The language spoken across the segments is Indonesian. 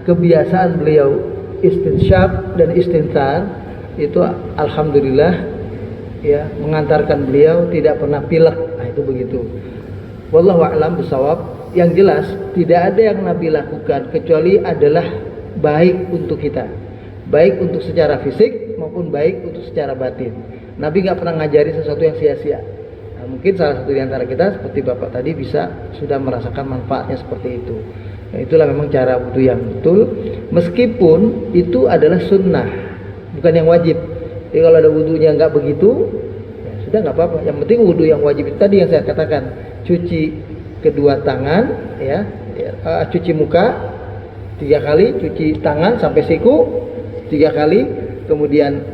kebiasaan beliau istinsyaq dan istinthar itu alhamdulillah ya, mengantarkan beliau tidak pernah pilek. Nah, itu begitu. Wallahu a'lam bishawab. Yang jelas tidak ada yang Nabi lakukan kecuali adalah baik untuk kita, baik untuk secara fisik maupun baik untuk secara batin. Nabi nggak pernah ngajari sesuatu yang sia-sia. Nah, mungkin salah satu di antara kita seperti Bapak tadi bisa sudah merasakan manfaatnya seperti itu. Nah, itulah memang cara wudhu yang betul, meskipun itu adalah sunnah, bukan yang wajib. Jadi kalau ada wudhunya nggak begitu, ya sudah nggak apa-apa. Yang penting wudhu yang wajib itu tadi yang saya katakan, cuci kedua tangan, cuci muka 3 kali, cuci tangan sampai siku 3 kali, kemudian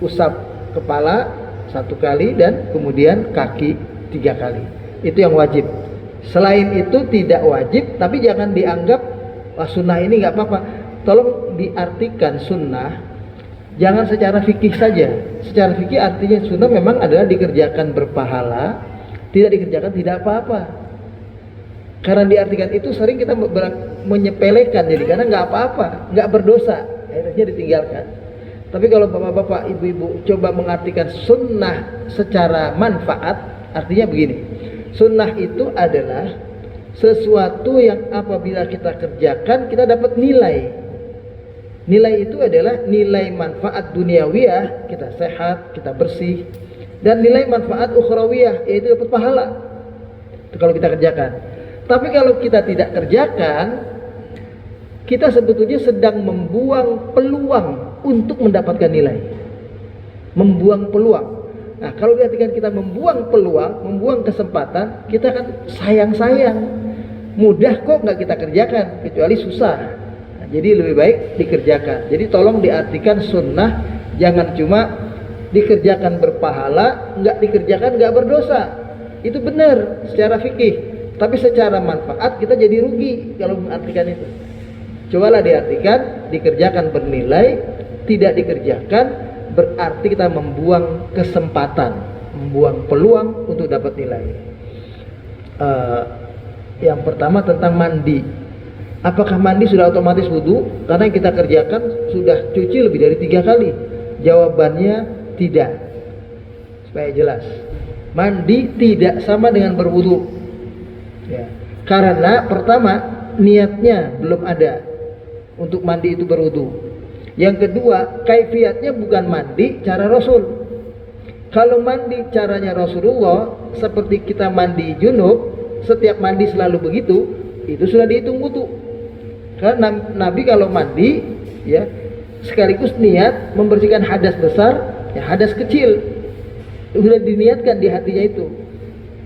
usap kepala 1 kali, dan kemudian kaki 3 kali. Itu yang wajib. Selain itu tidak wajib, tapi jangan dianggap sunnah ini nggak apa-apa. Tolong diartikan sunnah jangan secara fikih saja. Secara fikih artinya sunnah memang adalah dikerjakan berpahala, tidak dikerjakan tidak apa-apa. Karena diartikan itu sering kita menyepelekan, jadi karena nggak apa-apa, nggak berdosa, akhirnya ditinggalkan. Tapi kalau bapak-bapak, ibu-ibu coba mengartikan sunnah secara manfaat, artinya begini, sunnah itu adalah sesuatu yang apabila kita kerjakan kita dapat nilai. Nilai itu adalah nilai manfaat duniawiyah, kita sehat, kita bersih, dan nilai manfaat ukhrawiyah, yaitu dapat pahala. Itu kalau kita kerjakan. Tapi kalau kita tidak kerjakan, kita sebetulnya sedang membuang peluang untuk mendapatkan nilai. Membuang peluang. Nah, kalau diartikan kita membuang peluang, membuang kesempatan, kita kan sayang-sayang. Mudah kok nggak kita kerjakan, kecuali susah. Nah, jadi lebih baik dikerjakan. Jadi tolong diartikan sunnah, jangan cuma dikerjakan berpahala, nggak dikerjakan nggak berdosa. Itu benar secara fikih. Tapi secara manfaat kita jadi rugi kalau mengartikan itu. Cobalah diartikan dikerjakan bernilai, tidak dikerjakan berarti kita membuang kesempatan, membuang peluang untuk dapat nilai. Yang pertama tentang mandi. Apakah mandi sudah otomatis wudhu? Karena yang kita kerjakan sudah cuci lebih dari 3 kali. Jawabannya tidak. Supaya jelas, mandi tidak sama dengan berwudhu. Ya, karena pertama niatnya belum ada untuk mandi itu berwudu. Yang kedua, kaifiatnya bukan mandi cara Rasul. Kalau mandi caranya Rasulullah seperti kita mandi junub, setiap mandi selalu begitu, itu sudah dihitung wudu. Karena Nabi kalau mandi ya sekaligus niat membersihkan hadas besar, ya hadas kecil. Sudah diniatkan di hatinya itu.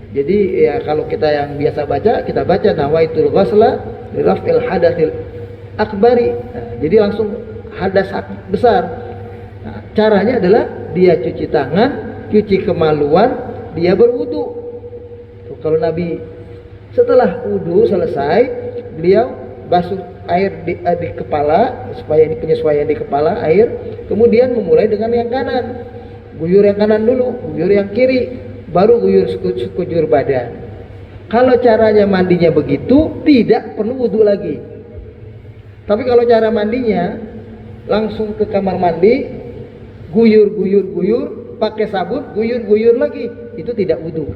Jadi ya kalau kita yang biasa baca, kita baca nawaitul ghusla li raf'il hadatsil akbari. Nah, jadi langsung hadas besar. Nah, caranya adalah dia cuci tangan, cuci kemaluan, dia berwudu. Kalau Nabi setelah wudu selesai, beliau basuh air di kepala supaya di penyesuaian di kepala air, kemudian memulai dengan yang kanan. Guyur yang kanan dulu, guyur yang kiri, baru guyur sekujur badan. Kalau caranya mandinya begitu, tidak perlu wudhu lagi. Tapi kalau cara mandinya langsung ke kamar mandi, guyur, pakai sabun, guyur lagi, itu tidak wudhu.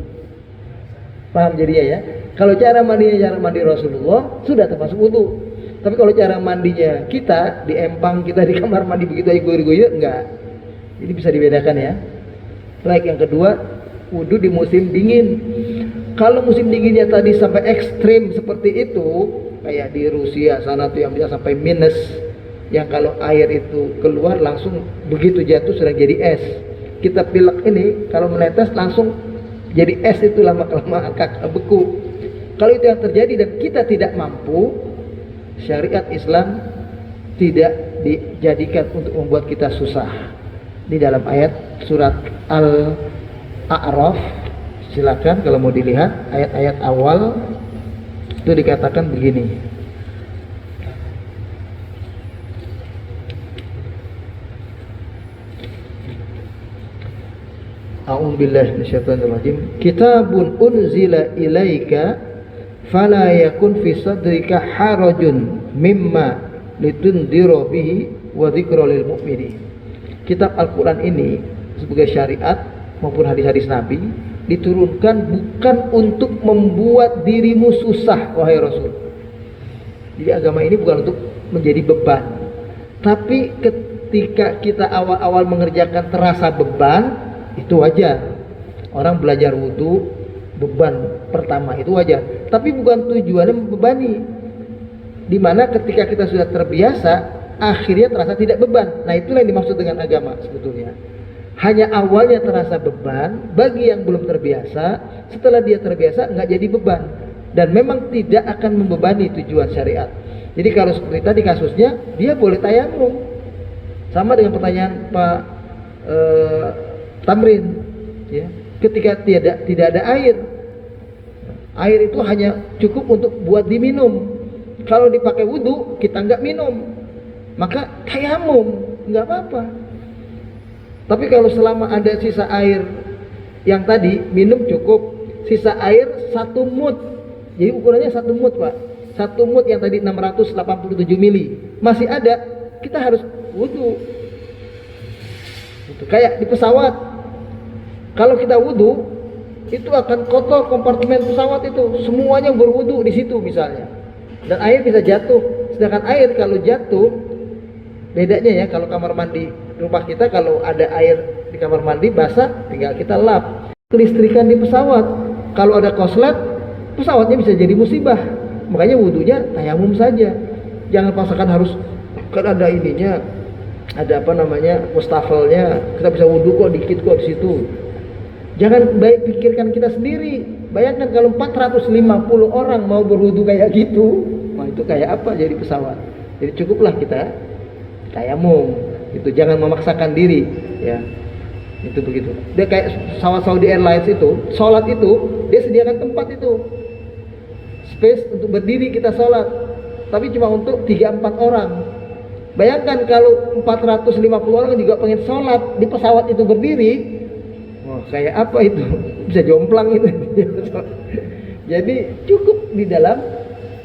Paham jadinya ya? Kalau cara mandinya cara mandi Rasulullah, sudah termasuk wudhu. Tapi kalau cara mandinya kita di empang, kita di kamar mandi begitu aja guyur, enggak. Ini bisa dibedakan ya. Baik, yang kedua, wudhu di musim dingin. Kalau musim dinginnya tadi sampai ekstrim seperti itu, kayak di Rusia sana tuh yang bisa sampai minus, yang kalau air itu keluar langsung begitu jatuh sudah jadi es. Kita pilek ini kalau menetes langsung jadi es, itu lama-kelamaan beku. Kalau itu yang terjadi dan kita tidak mampu, syariat Islam tidak dijadikan untuk membuat kita susah. Di dalam ayat surat Al-A'raf, silakan kalau mau dilihat ayat-ayat awal itu dikatakan begini. A'udzubillahi minasyaitonirrajim. Kitabun unzila ilaika fala yakun fi sadrika harajun mimma litundira bihi wa dzikra lil mu'minin. Kitab Al-Qur'an ini sebagai syariat maupun hadis-hadis Nabi diturunkan bukan untuk membuat dirimu susah, wahai Rasul. Jadi agama ini bukan untuk menjadi beban. Tapi ketika kita awal-awal mengerjakan terasa beban, itu wajar. Orang belajar wudu beban pertama itu wajar. Tapi bukan tujuannya membebani. Dimana ketika kita sudah terbiasa, akhirnya terasa tidak beban. Nah, itulah yang dimaksud dengan agama sebetulnya. Hanya awalnya terasa beban bagi yang belum terbiasa. Setelah dia terbiasa nggak jadi beban, dan memang tidak akan membebani tujuan syariat. Jadi kalau seperti tadi kasusnya, dia boleh tayamum. Sama dengan pertanyaan Pak Tamrin, ya. Ketika tidak ada air itu hanya cukup untuk buat diminum. Kalau dipakai wudhu kita nggak minum, maka tayamum nggak apa-apa. Tapi kalau selama ada sisa air yang tadi minum cukup, sisa air 1 mut, jadi ukurannya 1 mut Pak, 1 mut yang tadi 687 mili masih ada, kita harus wudhu. Itu kayak di pesawat, kalau kita wudhu itu akan kotor kompartemen pesawat itu, semuanya berwudhu di situ misalnya, dan air bisa jatuh. Sedangkan air kalau jatuh, bedanya ya, kalau kamar mandi rumah kita, kalau ada air di kamar mandi basah tinggal kita lap. Kelistrikan di pesawat, kalau ada koslet pesawatnya bisa jadi musibah. Makanya wudhunya tayamum saja, jangan paksakan harus, kan ada ininya, ada apa namanya, mustafelnya, kita bisa wudhu kok dikit kok di situ. Jangan baik pikirkan kita sendiri. Bayangkan kalau 450 orang mau berwudu kayak gitu, wah itu kayak apa jadi pesawat. Jadi cukuplah kita tayamum. Itu jangan memaksakan diri, ya. Itu begitu. Dia kayak pesawat Saudi Airlines itu, sholat itu dia sediakan tempat itu, space untuk berdiri kita sholat, tapi cuma untuk 3-4 orang. Bayangkan kalau 450 orang juga pengen sholat di pesawat itu berdiri, wah kayak apa itu, bisa jomplang itu. Jadi cukup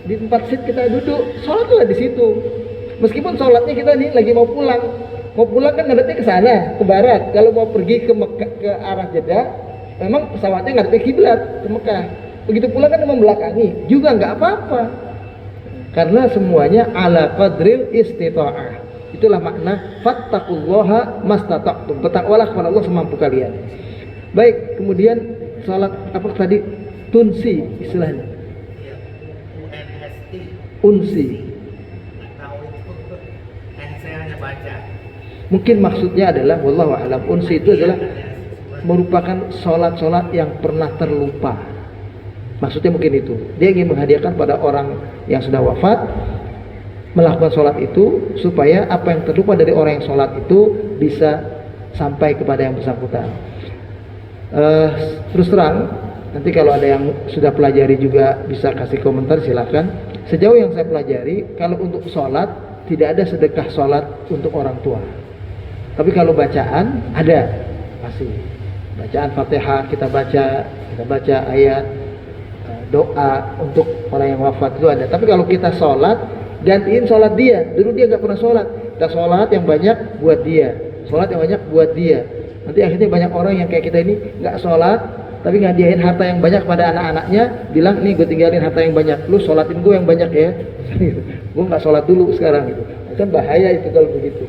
di tempat seat kita duduk, sholatlah di situ. Meskipun sholatnya kita nih lagi mau pulang kan ngadepnya ke sana, ke barat. Kalau mau pergi ke Mekah, ke arah Jeddah, memang pesawatnya ngadepnya kiblat ke Mekah. Begitu pulang kan membelakangi, juga nggak apa-apa. Karena semuanya ala qadril istita'ah. Itulah makna fattaqullaha mastata'tum. Bertakwalah kepada Allah semampu kalian. Baik, kemudian salat apa tadi? Tunsi istilahnya. Unsi. Mungkin maksudnya adalah wallahu a'lam, unsi itu adalah merupakan sholat-sholat yang pernah terlupa. Maksudnya mungkin itu, dia ingin menghadiahkan pada orang yang sudah wafat, melakukan sholat itu supaya apa yang terlupa dari orang yang sholat itu bisa sampai kepada yang bersangkutan. Terus terang, nanti kalau ada yang sudah pelajari juga bisa kasih komentar, silakan. Sejauh yang saya pelajari, kalau untuk sholat tidak ada sedekah sholat untuk orang tua. Tapi kalau bacaan ada, pasti bacaan Fatihah kita baca ayat doa untuk orang yang wafat itu ada. Tapi kalau kita sholat, gantiin sholat dia. Dulu dia nggak pernah sholat, kita sholat yang banyak buat dia, sholat yang banyak buat dia. Nanti akhirnya banyak orang yang kayak kita ini nggak sholat, tapi ngadiahin harta yang banyak pada anak-anaknya, bilang nih gue tinggalin harta yang banyak, lu sholatin gue yang banyak ya. Gue nggak sholat dulu sekarang gitu. Kan bahaya itu kalau begitu.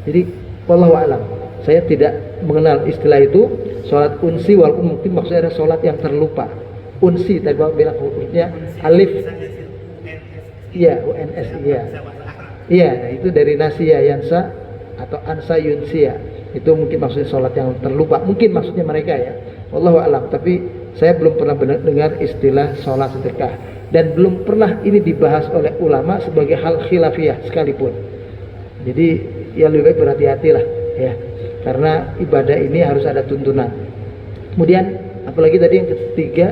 Jadi wallahu a'lam, saya tidak mengenal istilah itu sholat unsi, walaupun mungkin maksudnya ada sholat yang terlupa. Unsi tadi bang bilang hurufnya alif, iya UNS, iya nah itu dari nasiya yansa atau ansa yunsia, itu mungkin maksudnya sholat yang terlupa, mungkin maksudnya mereka ya, wallahu a'lam. Tapi saya belum pernah dengar istilah sholat sedekah, dan belum pernah ini dibahas oleh ulama sebagai hal khilafiyah sekalipun. Jadi ya lebih baik berhati-hatilah ya, karena ibadah ini harus ada tuntunan. Kemudian apalagi tadi yang ketiga,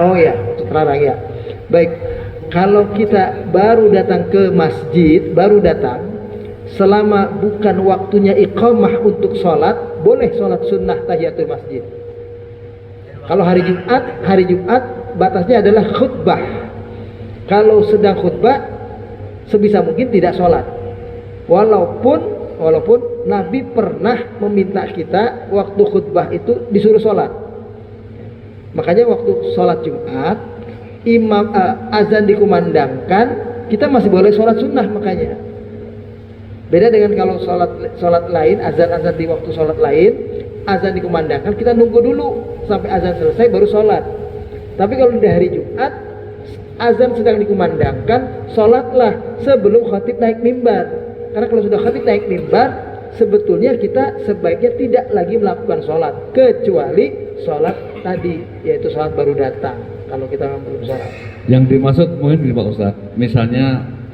oh ya, untuk terlarang ya. Baik, kalau kita baru datang ke masjid, selama bukan waktunya iqamah untuk sholat, boleh sholat sunnah tahiyatul masjid. Kalau hari Jumat batasnya adalah khutbah. Kalau sedang khutbah sebisa mungkin tidak sholat. Walaupun Nabi pernah meminta kita waktu khutbah itu disuruh sholat. Makanya waktu sholat Jumat azan dikumandangkan, kita masih boleh sholat sunnah. Makanya beda dengan kalau sholat lain, azan di waktu sholat lain, azan dikumandangkan kita nunggu dulu sampai azan selesai baru sholat. Tapi kalau di hari Jumat azan sedang dikumandangkan, sholatlah sebelum khatib naik mimbar. Karena kalau sudah khatib naik mimbar, sebetulnya kita sebaiknya tidak lagi melakukan sholat, kecuali sholat tadi, yaitu sholat baru datang. Kalau kita belum sholat. Yang dimaksud mungkin gini Pak Ustadz, misalnya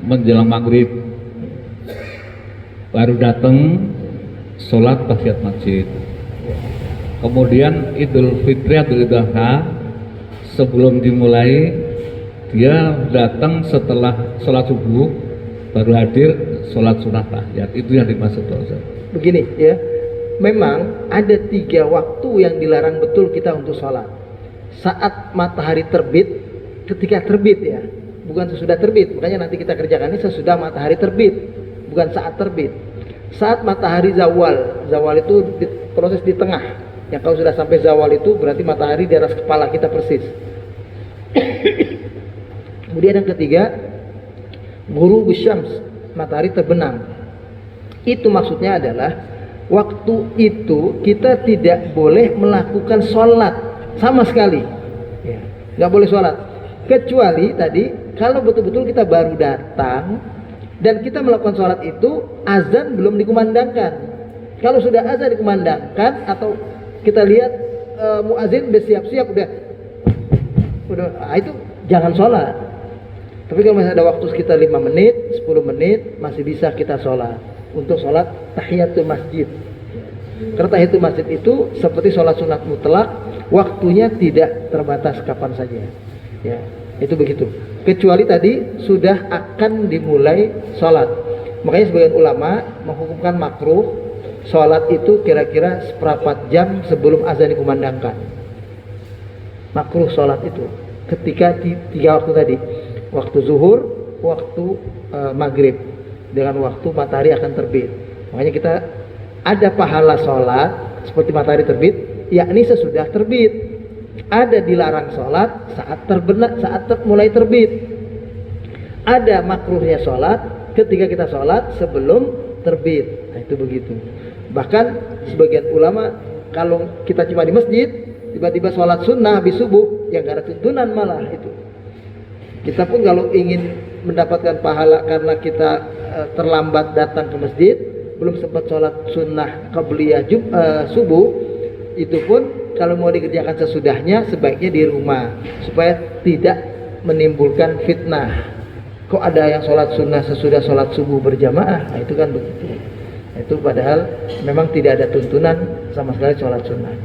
menjelang maghrib baru datang sholat tahiyat masjid. Kemudian Idul Fitri atau Idul Adha sebelum dimulai dia datang setelah sholat subuh baru hadir sholat sunnah tahiyat. Itu yang dimaksud Pak Ustaz. Begini ya, memang ada 3 waktu yang dilarang betul kita untuk sholat. Saat matahari terbit, ketika terbit ya, bukan sesudah terbit. Makanya nanti kita kerjakan ini sesudah matahari terbit, bukan saat terbit. Saat matahari zawal itu proses di tengah. Yang kalau sudah sampai zawal itu berarti matahari di atas kepala kita persis. Kemudian yang ketiga, ghurubus syams, matahari terbenam. Itu maksudnya adalah waktu itu kita tidak boleh melakukan sholat sama sekali, ya, nggak boleh sholat. Kecuali tadi kalau betul-betul kita baru datang dan kita melakukan sholat itu azan belum dikumandangkan. Kalau sudah azan dikumandangkan atau kita lihat muazin udah siap-siap udah itu jangan sholat. Tapi kalau masih ada waktu sekitar 5 menit, 10 menit masih bisa kita sholat untuk sholat tahiyatul masjid. Karena tahiyatul masjid itu seperti sholat sunat mutlak, waktunya tidak terbatas kapan saja. Ya, itu begitu. Kecuali tadi sudah akan dimulai sholat. Makanya sebagian ulama menghukumkan makruh sholat itu kira-kira seperempat jam sebelum azan dikumandangkan. Makruh sholat itu ketika 3 waktu tadi, waktu zuhur, waktu maghrib, dengan waktu matahari akan terbit. Makanya kita ada pahala sholat seperti matahari terbit, yakni sesudah terbit. Ada dilarang sholat saat mulai terbit. Ada makruhnya sholat ketika kita sholat sebelum terbit. Nah, itu begitu. Bahkan sebagian ulama kalau kita cuma di masjid tiba-tiba sholat sunnah habis subuh, ya gak ada tuntunan malah itu. Kita pun kalau ingin mendapatkan pahala karena kita terlambat datang ke masjid, belum sempat sholat sunnah qabliyah subuh, itu pun kalau mau dikerjakan sesudahnya sebaiknya di rumah supaya tidak menimbulkan fitnah. Kok ada yang sholat sunnah sesudah sholat subuh berjamaah? Nah, itu kan begitu. Itu padahal memang tidak ada tuntunan sama sekali sholat sunnah.